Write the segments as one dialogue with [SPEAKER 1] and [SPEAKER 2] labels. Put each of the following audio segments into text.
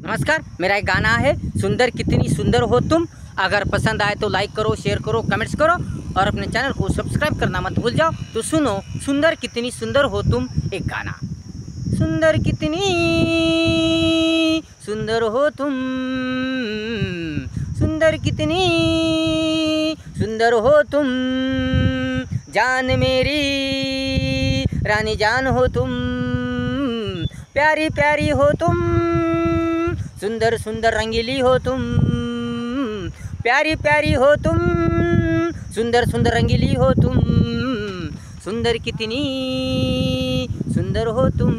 [SPEAKER 1] नमस्कार, मेरा एक गाना है सुंदर कितनी सुंदर हो तुम। अगर पसंद आए तो लाइक करो, शेयर करो, कमेंट्स करो और अपने चैनल को सब्सक्राइब करना मत भूल जाओ। तो सुनो सुंदर कितनी सुंदर हो तुम एक गाना। सुंदर कितनी सुंदर हो तुम, सुंदर कितनी सुंदर हो तुम, जान मेरी रानी जान हो तुम, प्यारी प्यारी हो तुम, सुंदर सुंदर रंगीली हो तुम, प्यारी प्यारी हो तुम, सुंदर सुंदर रंगीली हो तुम, सुंदर कितनी सुंदर हो तुम,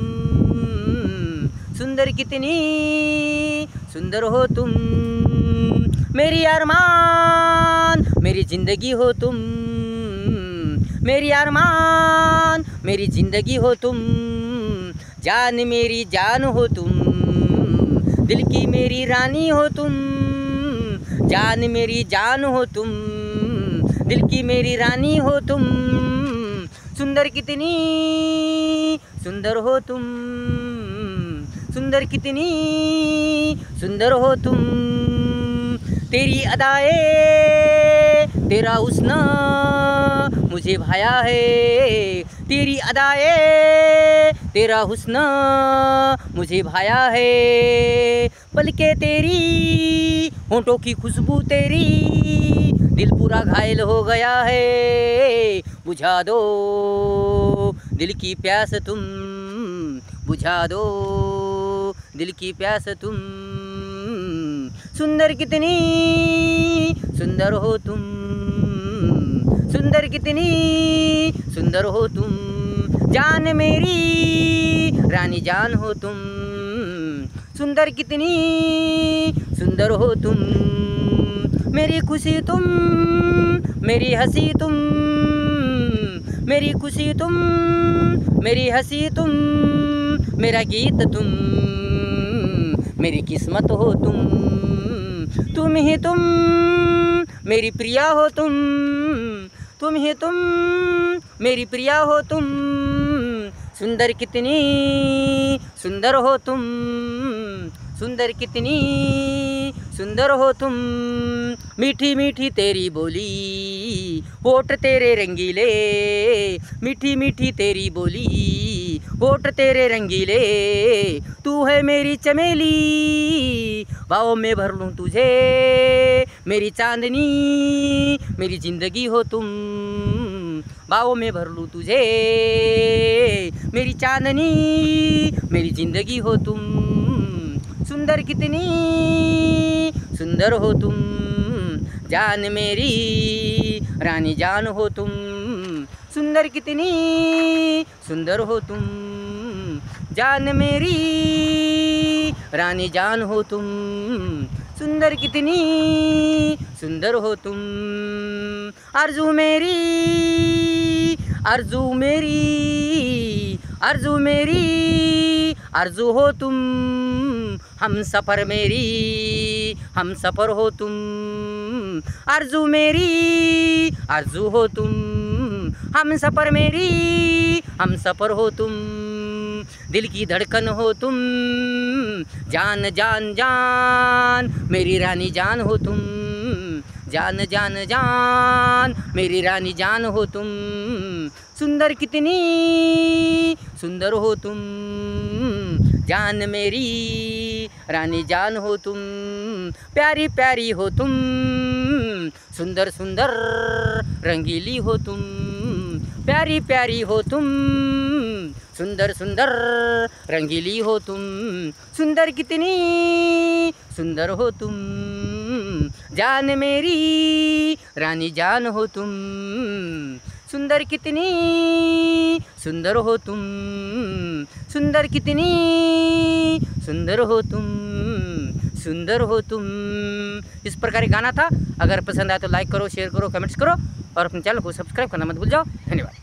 [SPEAKER 1] सुंदर कितनी सुंदर हो तुम, मेरी अरमान मेरी जिंदगी हो तुम, मेरी अरमान मेरी जिंदगी हो तुम, जान मेरी जान हो तुम, दिल की मेरी रानी हो तुम, जान मेरी जान हो तुम, दिल की मेरी रानी हो तुम, सुंदर कितनी सुंदर हो तुम, सुंदर कितनी सुंदर हो तुम, तेरी अदाए तेरा हुस्न मुझे भाया है, तेरी अदाए तेरा हुस्न मुझे भाया है, पलके तेरी होंठों की खुशबू तेरी, दिल पूरा घायल हो गया है, बुझा दो दिल की प्यास तुम, बुझा दो दिल की प्यास तुम, सुंदर कितनी सुंदर हो तुम, सुंदर कितनी सुंदर हो तुम, जान मेरी रानी जान हो तुम, सुंदर कितनी सुंदर हो तुम, मेरी खुशी तुम, मेरी हंसी तुम, मेरी खुशी तुम, मेरी हंसी तुम, मेरा गीत तुम, मेरी किस्मत हो तुम ही तुम, मेरी प्रिया हो तुम ही तुम, मेरी प्रिया हो तुम, सुंदर कितनी सुंदर हो तुम, सुंदर कितनी सुंदर हो तुम, मीठी मीठी तेरी बोली होठ तेरे रंगीले, मीठी मीठी तेरी बोली होठ तेरे रंगीले, तू है मेरी चमेली बाहों में भर लूँ तुझे, मेरी चांदनी मेरी जिंदगी हो तुम, बाहों में भर लूँ तुझे, मेरी चांदनी मेरी जिंदगी हो तुम, सुंदर कितनी सुंदर हो तुम, जान मेरी रानी जान हो तुम, सुंदर कितनी सुंदर हो तुम, जान मेरी रानी जान हो तुम, सुंदर कितनी सुंदर हो तुम, आरज़ू मेरी आरज़ू मेरी आरज़ू मेरी आरज़ू हो तुम, हम सफ़र मेरी हम सफ़र हो तुम, आरज़ू मेरी आरज़ू हो तुम, हम सफ़र मेरी हम सफ़र हो तुम, दिल की धड़कन हो तुम, जान जान जान मेरी रानी जान हो तुम, जान जान जान मेरी रानी जान हो तुम, सुंदर कितनी सुंदर हो तुम, जान मेरी रानी जान हो तुम, प्यारी प्यारी हो तुम, सुंदर सुंदर रंगीली हो तुम, प्यारी प्यारी हो तुम, सुंदर सुंदर रंगीली हो तुम, सुंदर कितनी सुंदर हो तुम, जान मेरी रानी जान हो तुम, सुंदर कितनी सुंदर हो तुम, सुंदर कितनी सुंदर हो तुम, सुंदर हो तुम। इस प्रकार गाना था। अगर पसंद आए तो लाइक करो, शेयर करो, कमेंट्स करो और अपने चैनल को सब्सक्राइब करना मत भूल जाओ। धन्यवाद।